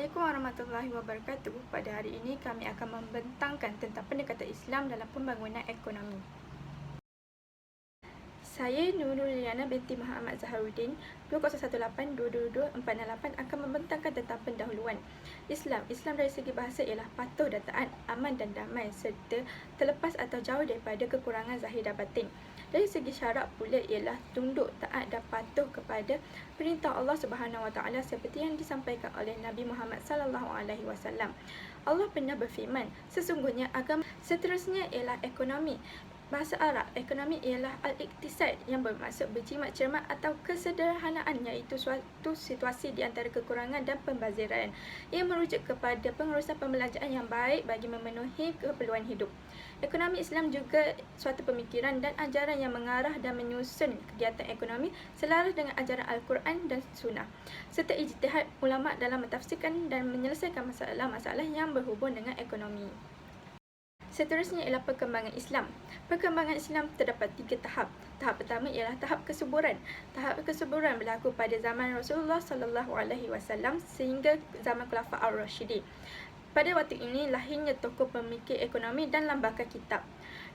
Assalamualaikum warahmatullahi wabarakatuh. Pada hari ini kami akan membentangkan tentang pendekatan Islam dalam pembangunan ekonomi. Saya Nurul Liana binti Muhammad Zaharuddin 2018-222-468 akan membentangkan tentang pendahuluan Islam dari segi bahasa ialah patuh dan taat, aman dan damai serta terlepas atau jauh daripada kekurangan zahir dan batin. Dari segi syarak pula ialah tunduk, taat dan patuh kepada perintah Allah Subhanahu Wa Taala seperti yang disampaikan oleh Nabi Muhammad sallallahu alaihi wasallam. Allah pernah berfirman, sesungguhnya agama. Seterusnya ialah ekonomi. Bahasa Arab, ekonomi ialah al-iktisad yang bermaksud berjimat cermat atau kesederhanaan, iaitu suatu situasi di antara kekurangan dan pembaziran. Ia merujuk kepada pengurusan pembelanjaan yang baik bagi memenuhi keperluan hidup. Ekonomi Islam juga suatu pemikiran dan ajaran yang mengarah dan menyusun kegiatan ekonomi selaras dengan ajaran Al-Quran dan Sunnah, serta ijtihad ulama dalam mentafsirkan dan menyelesaikan masalah-masalah yang berhubung dengan ekonomi. Seterusnya ialah perkembangan Islam. Perkembangan Islam terdapat 3 tahap. Tahap pertama ialah tahap kesuburan. Tahap kesuburan berlaku pada zaman Rasulullah sallallahu alaihi wasallam sehingga zaman Khulafa' ar-Rasyidin. Pada waktu ini lahirnya tokoh pemikir ekonomi dan lambakan kitab.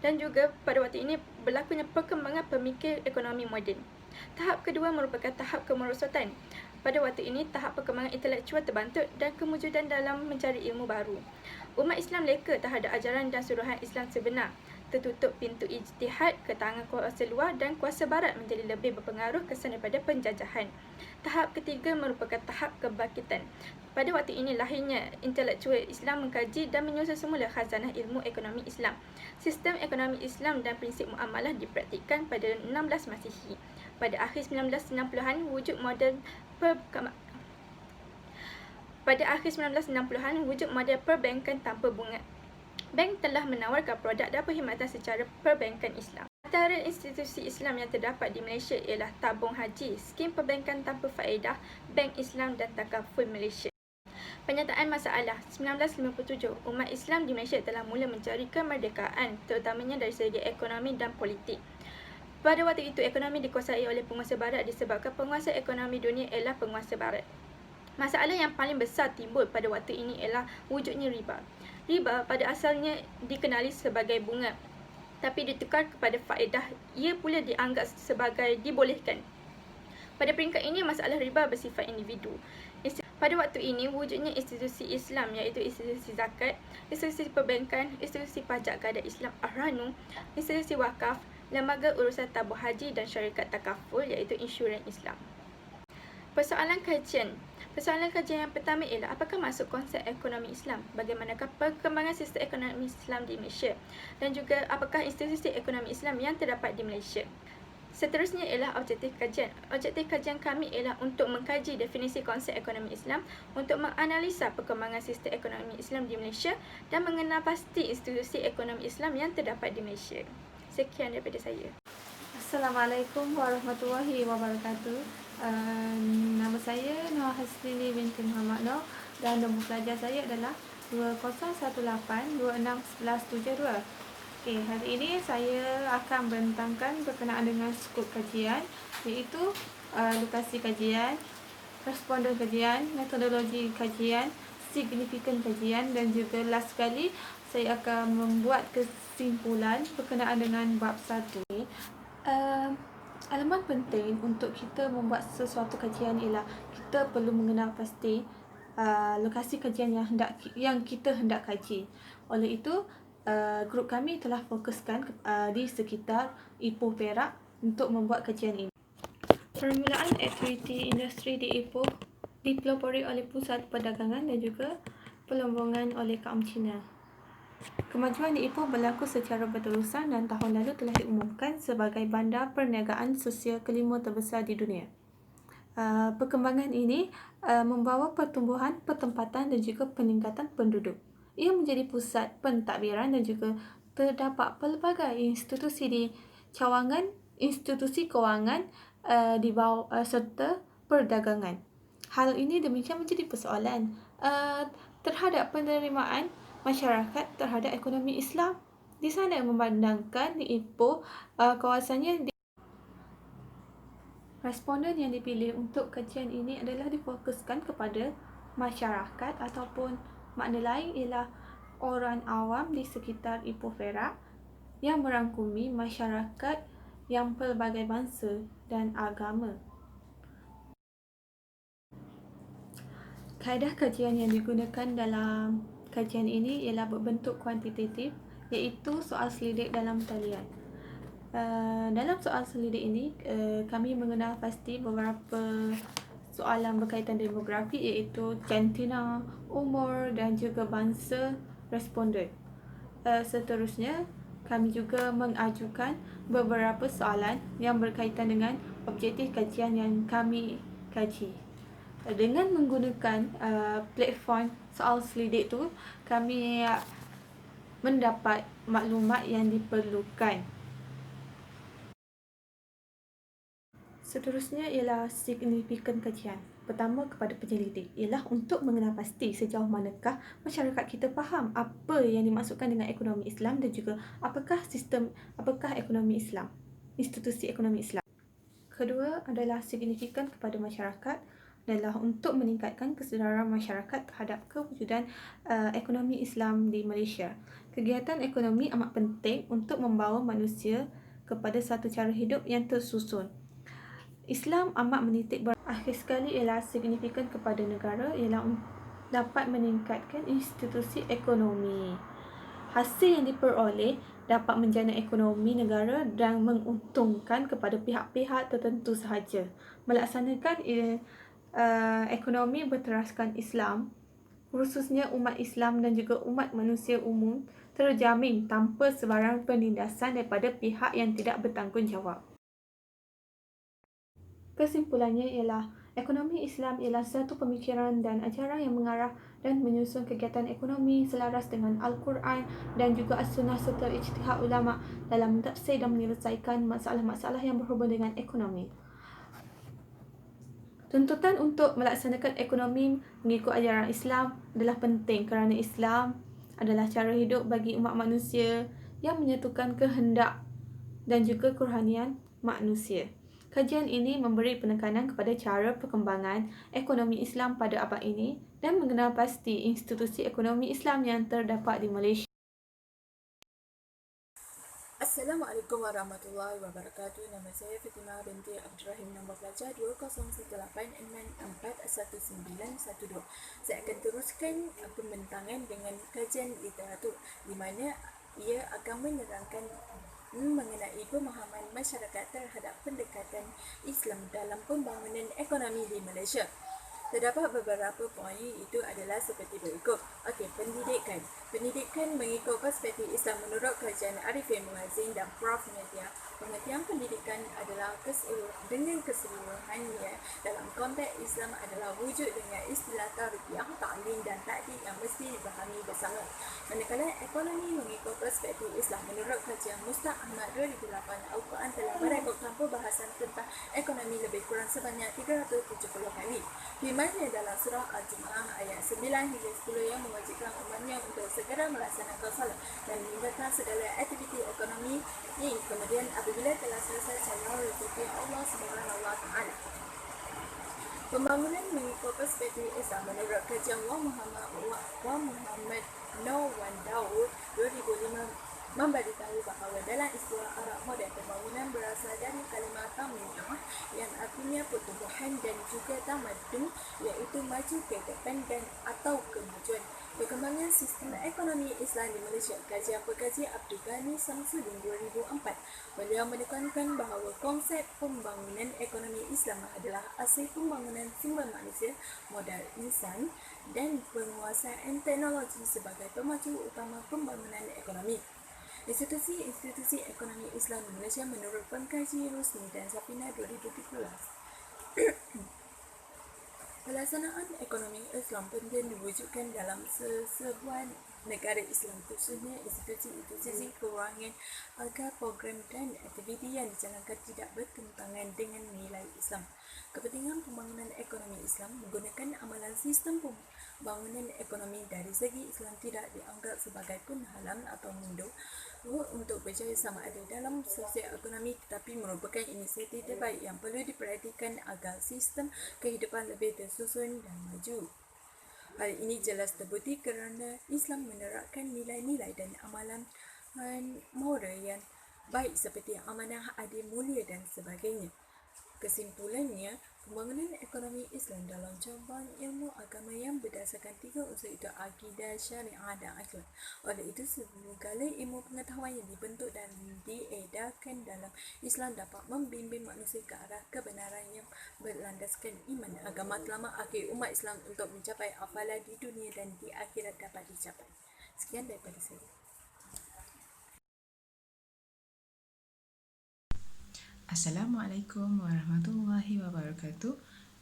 Dan juga pada waktu ini berlakunya perkembangan pemikir ekonomi moden. Tahap kedua merupakan tahap kemerosotan. Pada waktu ini, tahap perkembangan intelektual terbantuk dan kemujudan dalam mencari ilmu baru. Umat Islam leka terhadap ajaran dan suruhan Islam sebenar. Tertutup pintu ijtihad ke tangan kuasa luar dan kuasa barat menjadi lebih berpengaruh kesan daripada penjajahan. Tahap ketiga merupakan tahap kebangkitan. Pada waktu ini lahirnya intelektual Islam mengkaji dan menyusun semula khazanah ilmu ekonomi Islam. Sistem ekonomi Islam dan prinsip muamalah dipraktikkan pada 16 Masihi. Pada akhir 1960-an, wujud model perbankan tanpa bunga. Bank telah menawarkan produk dan perkhidmatan secara perbankan Islam. Antara institusi Islam yang terdapat di Malaysia ialah Tabung Haji, Skim Perbankan Tanpa Faedah, Bank Islam dan Takaful Malaysia. Penyataan masalah 1957, umat Islam di Malaysia telah mula mencari kemerdekaan, terutamanya dari segi ekonomi dan politik. Pada waktu itu, ekonomi dikuasai oleh penguasa barat disebabkan penguasa ekonomi dunia ialah penguasa barat. Masalah yang paling besar timbul pada waktu ini ialah wujudnya riba. Riba pada asalnya dikenali sebagai bunga, tapi ditukar kepada faedah. Ia pula dianggap sebagai dibolehkan. Pada peringkat ini, masalah riba bersifat individu. Pada waktu ini, wujudnya institusi Islam iaitu institusi zakat, institusi perbankan, institusi pajak gada Islam Ar-Ranu, institusi wakaf, lembaga urusan tabung haji dan syarikat takaful iaitu insurans Islam. Persoalan kajian yang pertama ialah apakah maksud konsep ekonomi Islam? Bagaimanakah perkembangan sistem ekonomi Islam di Malaysia? Dan juga apakah institusi ekonomi Islam yang terdapat di Malaysia? Seterusnya ialah objektif kajian. Objektif kajian kami ialah untuk mengkaji definisi konsep ekonomi Islam, untuk menganalisa perkembangan sistem ekonomi Islam di Malaysia dan mengenal pasti institusi ekonomi Islam yang terdapat di Malaysia. Sekian daripada saya. Assalamualaikum warahmatullahi wabarakatuh. Nama saya Nur Hasnini binti Muhammad Nur dan nombor pelajar saya adalah 2018261172. Okey, hari ini saya akan membentangkan berkenaan dengan skop kajian, iaitu lokasi kajian, responden kajian, metodologi kajian, signifikan kajian dan juga last sekali saya akan membuat kesimpulan berkenaan dengan bab 1. Elemen penting untuk kita membuat sesuatu kajian ialah kita perlu mengenal pasti lokasi kajian yang kita hendak kaji. Oleh itu, grup kami telah fokuskan di sekitar Ipoh Perak untuk membuat kajian ini. Permulaan aktiviti industri di Ipoh dipelopori oleh Pusat Perdagangan dan juga pelombongan oleh kaum Cina. Kemajuan di Ipoh berlaku secara berterusan dan tahun lalu telah diumumkan sebagai bandar perniagaan sosial kelima terbesar di dunia. Perkembangan ini membawa pertumbuhan pertempatan dan juga peningkatan penduduk. Ia menjadi pusat pentadbiran dan juga terdapat pelbagai institusi di cawangan, institusi kewangan di bawah serta perdagangan. Hal ini demikian menjadi persoalan terhadap penerimaan masyarakat terhadap ekonomi Islam di sana, memandangkan di Ipoh kawasannya. Responden yang dipilih untuk kajian ini adalah difokuskan kepada masyarakat ataupun makna lain ialah orang awam di sekitar Ipoh Perak yang merangkumi masyarakat yang pelbagai bangsa dan agama. Kaedah kajian yang digunakan dalam kajian ini ialah berbentuk kuantitatif, iaitu soal selidik dalam talian. Dalam soal selidik ini, kami mengenal pasti beberapa soalan berkaitan demografi, iaitu jantina, umur dan juga bangsa responden. Seterusnya, kami juga mengajukan beberapa soalan yang berkaitan dengan objektif kajian yang kami kaji. Dengan menggunakan platform soal selidik tu, kami mendapat maklumat yang diperlukan. Seterusnya ialah signifikan kajian. Pertama, kepada penyelidik ialah untuk mengenal pasti sejauh manakah masyarakat kita faham apa yang dimaksudkan dengan ekonomi Islam dan juga apakah ekonomi Islam, institusi ekonomi Islam. Kedua adalah signifikan kepada masyarakat adalah untuk meningkatkan kesedaran masyarakat terhadap kewujudan ekonomi Islam di Malaysia. Kegiatan ekonomi amat penting untuk membawa manusia kepada satu cara hidup yang tersusun. Islam amat menitik akhir sekali ialah signifikan kepada negara ialah dapat meningkatkan institusi ekonomi. Hasil yang diperoleh dapat menjana ekonomi negara dan menguntungkan kepada pihak-pihak tertentu sahaja. Melaksanakan ekonomi berteraskan Islam, khususnya umat Islam dan juga umat manusia umum, terjamin tanpa sebarang penindasan daripada pihak yang tidak bertanggungjawab. Kesimpulannya ialah ekonomi Islam ialah satu pemikiran dan ajaran yang mengarah dan menyusun kegiatan ekonomi selaras dengan Al-Quran dan juga As-Sunnah serta ijtihad ulama dalam mentafsir dan menyelesaikan masalah-masalah yang berhubung dengan ekonomi. Tuntutan untuk melaksanakan ekonomi mengikut ajaran Islam adalah penting kerana Islam adalah cara hidup bagi umat manusia yang menyatukan kehendak dan juga kerohanian manusia. Kajian ini memberi penekanan kepada cara perkembangan ekonomi Islam pada abad ini dan mengenal pasti institusi ekonomi Islam yang terdapat di Malaysia. Assalamualaikum warahmatullahi wabarakatuh. Nama saya Fatimah binti Abdul Rahim, nombor pelajar 2018641912. Saya akan teruskan pembentangan dengan kajian literatur di mana ia akan menerangkan mengenai pemahaman masyarakat terhadap pendekatan Islam dalam pembangunan ekonomi di Malaysia. Terdapat beberapa poin, itu adalah seperti berikut. Okey, pendidikan. Pendidikan mengikut perspektif Islam menurut kajian Arifin Muazzin dan Prof. Nadia. Pengertian pendidikan adalah dengan keseluruhannya dalam konteks Islam adalah wujud dengan istilah tarbiyah, ta'lim dan ta'dib yang mesti dipahami bersama. Manakala ekonomi mengikut perspektif Islam menurut kajian Mustaq Ahmad 2008, Al-Quran telah merekodkan perbahasan tentang ekonomi lebih kurang sebanyak 370 kali. Firman-Nya dalam surah Al-Jumu'ah ayat 9 hingga 10 yang mewajibkan umatnya untuk segera melaksanakan salat dan meninggalkan segala aktiviti ekonomi ini kemudian apabila telah selesai salat rezeki Allah Subhanahu wa taala. Pembangunan mengikut perspektif Islam menurut kajian Muhammad Nawan Daud 2005 memberitahu bahawa dalam istilah Arab moden pembangunan berasal dari kalimah tamiyah yang artinya pertumbuhan dan juga tamadun, iaitu maju ke depan dan atau kemajuan. Perkembangan sistem ekonomi Islam di Malaysia. Kajian pengkaji Abdul Ghani Samsudin 2004. Beliau menekankan bahawa konsep pembangunan ekonomi Islam adalah asal pembangunan sumber manusia, modal insan dan penguasaan teknologi sebagai pemacu utama pembangunan ekonomi. Institusi ekonomi Islam di Malaysia menurut pengkaji Rusni dan Safina 2017. Pelaksanaan ekonomi Islam penting diwujudkan dalam sebuah negara Islam, khususnya institusi keuangan, agar program dan aktiviti yang dijalankan tidak bertentangan dengan nilai Islam. Kepentingan pembangunan ekonomi Islam menggunakan amalan sistem pembangunan ekonomi dari segi Islam tidak dianggap sebagai penghalang atau mundur untuk berjaya sama ada dalam sosial ekonomi, tetapi merupakan inisiatif terbaik yang perlu diperhatikan agar sistem kehidupan lebih tersusun dan maju. Hal ini jelas terbukti kerana Islam menerapkan nilai-nilai dan amalan moral yang baik seperti amanah, adil, mulia dan sebagainya. Kesimpulannya, pembangunan ekonomi Islam dalam cabang ilmu agama yang berdasarkan 3 unsur itu akidah, syariah dan akhlak. Oleh itu, segala ilmu pengetahuan yang dibentuk dan diedarkan dalam Islam dapat membimbing manusia ke arah kebenaran yang berlandaskan iman. Agama telah mengakhiri umat Islam untuk mencapai afalah di dunia dan di akhirat dapat dicapai. Sekian daripada saya. Assalamualaikum warahmatullahi wabarakatuh.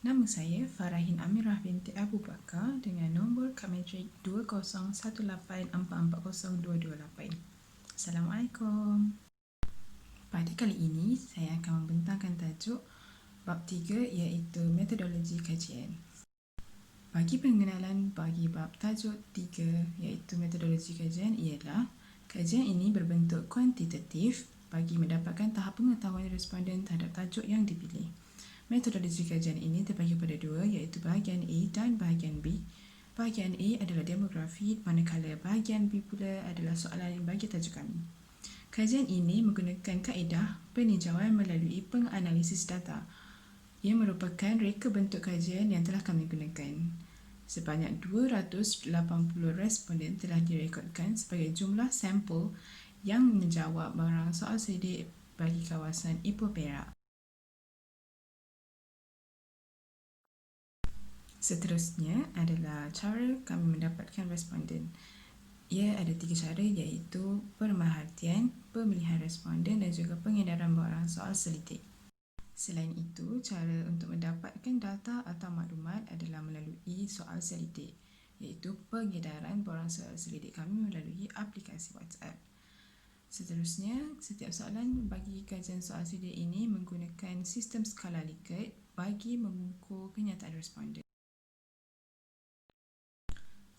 Nama saya Farahin Amirah binti Abu Bakar dengan nombor Kametrik 2018440228. Assalamualaikum. Pada kali ini, saya akan membentangkan tajuk bab 3 iaitu metodologi kajian. Bagi pengenalan bagi bab tajuk 3 iaitu metodologi kajian ialah kajian ini berbentuk kuantitatif bagi mendapatkan tahap pengetahuan responden terhadap tajuk yang dipilih. Metodologi kajian ini terbagi pada dua iaitu bahagian A dan bahagian B. Bahagian A adalah demografi manakala bahagian B pula adalah soalan bagi tajuk kami. Kajian ini menggunakan kaedah peninjauan melalui penganalisis data. Ia merupakan reka bentuk kajian yang telah kami gunakan. Sebanyak 280 responden telah direkodkan sebagai jumlah sampel yang menjawab barang soal selidik bagi kawasan Ipoh Perak. Seterusnya adalah cara kami mendapatkan responden. Ia ada 3 cara iaitu pemerhatian, pemilihan responden dan juga pengedaran barang soal selidik. Selain itu, cara untuk mendapatkan data atau maklumat adalah melalui soal selidik, iaitu pengedaran barang soal selidik kami melalui aplikasi WhatsApp. Seterusnya, setiap soalan bagi kajian soal selidik ini menggunakan sistem skala Likert bagi mengukur kenyataan responden.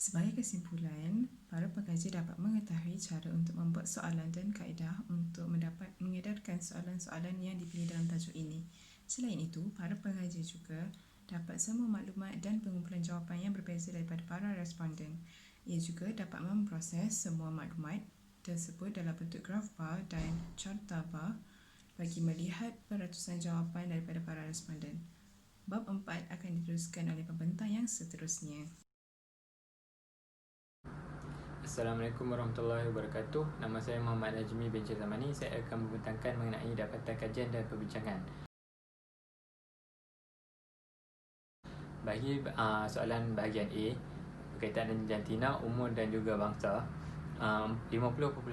Sebagai kesimpulan, para pekaji dapat mengetahui cara untuk membuat soalan dan kaedah untuk mendapat mengedarkan soalan-soalan yang dipilih dalam tajuk ini. Selain itu, para pengajar juga dapat semua maklumat dan pengumpulan jawapan yang berbeza daripada para responden. Ia juga dapat memproses semua maklumat tersebut dalam bentuk graf bar dan carta bar bagi melihat peratusan jawapan daripada para responden. Bab 4 akan diteruskan oleh pembentang yang seterusnya. Assalamualaikum warahmatullahi wabarakatuh. Nama saya Muhammad Najmi bin Zamani. Saya akan membentangkan mengenai dapatan kajian dan perbincangan. Bagi soalan bahagian A berkaitan dengan jantina, umur dan juga bangsa, 50.4%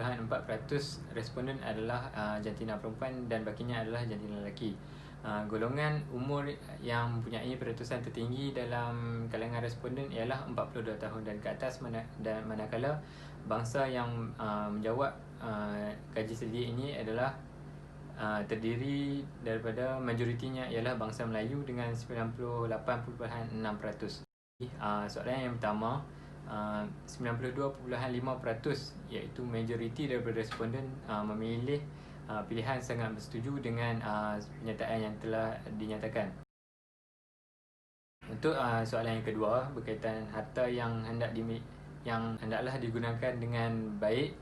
responden adalah jantina perempuan dan bakinya adalah jantina lelaki. Golongan umur yang mempunyai peratusan tertinggi dalam kalangan responden ialah 42 tahun dan ke atas, manakala bangsa yang menjawab kaji selidik ini adalah terdiri daripada majoritinya ialah bangsa Melayu dengan 98.6%. Soalan yang pertama, 92.5% iaitu majoriti daripada responden memilih pilihan sangat bersetuju dengan penyataan yang telah dinyatakan. Untuk soalan yang kedua berkaitan harta yang hendaklah digunakan dengan baik,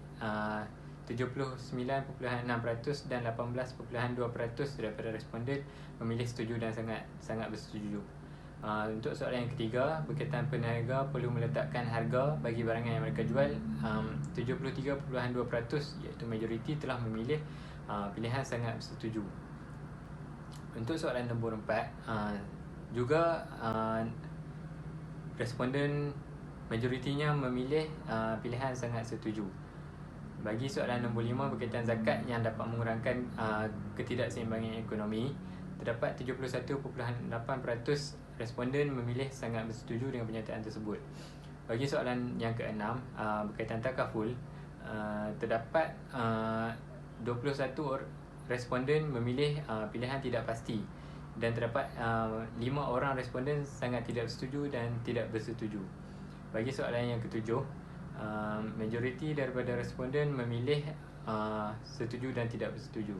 79.6% dan 18.2% daripada responden memilih setuju dan sangat bersetuju. Untuk soalan yang ketiga berkaitan peniaga perlu meletakkan harga bagi barangan yang mereka jual, 73.2% iaitu majoriti telah memilih pilihan sangat bersetuju. Untuk soalan nombor 4, juga responden majoritinya memilih pilihan sangat setuju. Bagi soalan nombor 5 berkaitan zakat yang dapat mengurangkan ketidakseimbangan ekonomi, terdapat 71.8% responden memilih sangat bersetuju dengan pernyataan tersebut. Bagi soalan yang ke-6 berkaitan takaful, terdapat 21 responden memilih pilihan tidak pasti dan terdapat 5 orang responden sangat tidak setuju dan tidak bersetuju. Bagi soalan yang ke-7, majoriti daripada responden memilih setuju dan tidak bersetuju.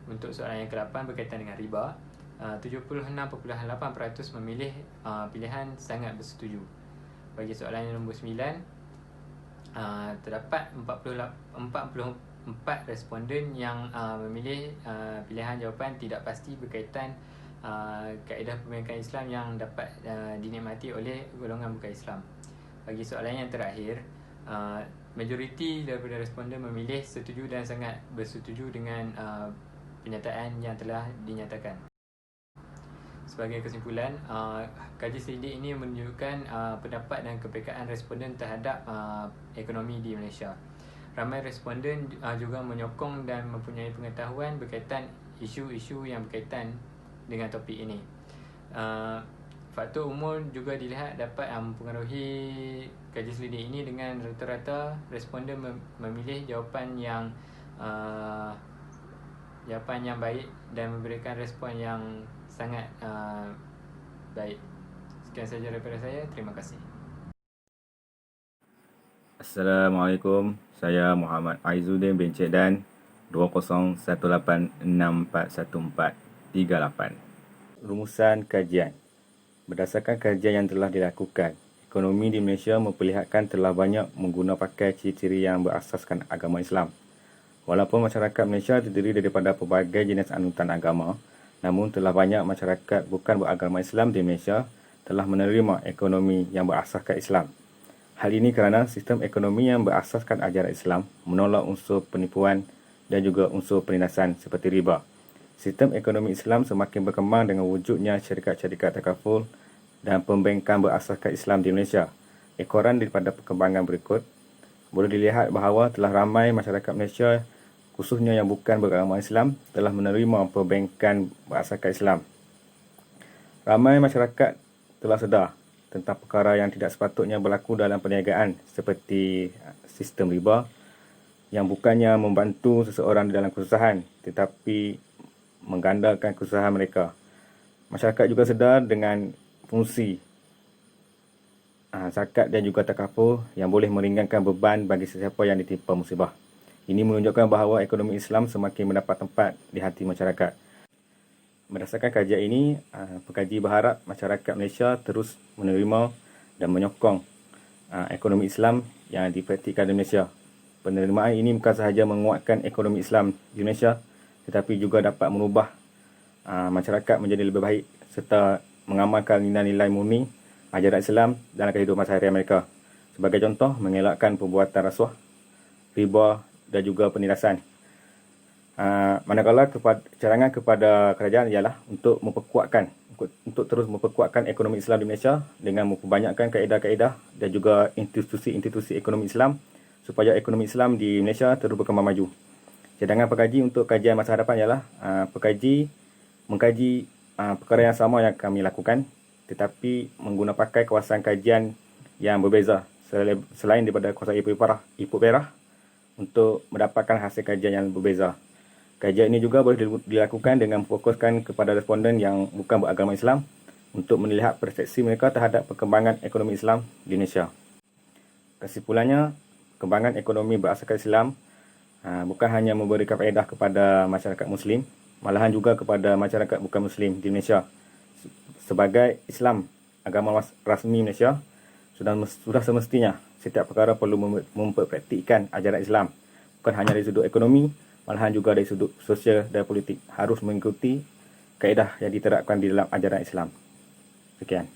Untuk soalan yang ke-8 berkaitan dengan riba, 76.8% memilih pilihan sangat bersetuju. Bagi soalan yang nombor 9, terdapat 44 responden yang memilih pilihan jawapan tidak pasti berkaitan kaedah pembimbingan Islam yang dapat dinikmati oleh golongan bukan Islam. Bagi soalan yang terakhir, majoriti daripada responden memilih setuju dan sangat bersetuju dengan penyataan yang telah dinyatakan. Sebagai kesimpulan, kaji selidik ini menunjukkan pendapat dan kepekaan responden terhadap ekonomi di Malaysia. Ramai responden juga menyokong dan mempunyai pengetahuan berkaitan isu-isu yang berkaitan dengan topik ini. Faktor umur juga dilihat dapat mempengaruhi kaji selidik ini dengan rata-rata responden memilih jawapan yang baik dan memberikan respon yang sangat baik. Sekian saja daripada saya. Terima kasih. Assalamualaikum. Saya Muhammad Aizuddin bin Cik Dan, 2018641438. Rumusan kajian. Berdasarkan kajian yang telah dilakukan, ekonomi di Malaysia memperlihatkan telah banyak mengguna pakai ciri-ciri yang berasaskan agama Islam. Walaupun masyarakat Malaysia terdiri daripada pelbagai jenis anutan agama, namun telah banyak masyarakat bukan beragama Islam di Malaysia telah menerima ekonomi yang berasaskan Islam. Hal ini kerana sistem ekonomi yang berasaskan ajaran Islam menolak unsur penipuan dan juga unsur penindasan seperti riba. Sistem ekonomi Islam semakin berkembang dengan wujudnya syarikat-syarikat takaful dan pembankan berasaskan Islam di Malaysia. Ekoran daripada perkembangan berikut, boleh dilihat bahawa telah ramai masyarakat Malaysia khususnya yang bukan beragama Islam telah menerima perbankan berasaskan Islam. Ramai masyarakat telah sedar tentang perkara yang tidak sepatutnya berlaku dalam perniagaan seperti sistem riba yang bukannya membantu seseorang di dalam kesusahan tetapi menggandakan kesusahan mereka. Masyarakat juga sedar dengan fungsi zakat dan juga takaful yang boleh meringankan beban bagi sesiapa yang ditimpa musibah. Ini menunjukkan bahawa ekonomi Islam semakin mendapat tempat di hati masyarakat. Berdasarkan kajian ini, pengkaji berharap masyarakat Malaysia terus menerima dan menyokong ekonomi Islam yang dipraktikkan di Malaysia. Penerimaan ini bukan sahaja menguatkan ekonomi Islam di Malaysia, tetapi juga dapat merubah masyarakat menjadi lebih baik serta mengamalkan nilai-nilai murni ajaran Islam dalam kehidupan seharian mereka. Sebagai contoh, mengelakkan perbuatan rasuah, riba dan juga penindasan. Manakala carangan kepada kerajaan ialah untuk terus memperkuatkan ekonomi Islam di Malaysia dengan memperbanyakkan kaedah-kaedah dan juga institusi-institusi ekonomi Islam supaya ekonomi Islam di Malaysia terus berkembang maju. Cadangan pengkaji untuk kajian masa hadapan ialah pengkaji mengkaji perkara yang sama yang kami lakukan tetapi menggunakan pakai kawasan kajian yang berbeza selain daripada kawasan Ipoh Perak untuk mendapatkan hasil kajian yang berbeza. Kajian ini juga boleh dilakukan dengan memfokuskan kepada responden yang bukan beragama Islam untuk melihat persepsi mereka terhadap perkembangan ekonomi Islam di Indonesia. Kesimpulannya, kembangan ekonomi berasaskan Islam bukan hanya memberikan faedah kepada masyarakat Muslim, malahan juga kepada masyarakat bukan Muslim di Malaysia. Sebagai Islam, agama rasmi Malaysia, sudah semestinya setiap perkara perlu mempraktikkan ajaran Islam. Bukan hanya dari sudut ekonomi, malahan juga dari sudut sosial dan politik. Harus mengikuti kaedah yang diterapkan di dalam ajaran Islam. Sekian.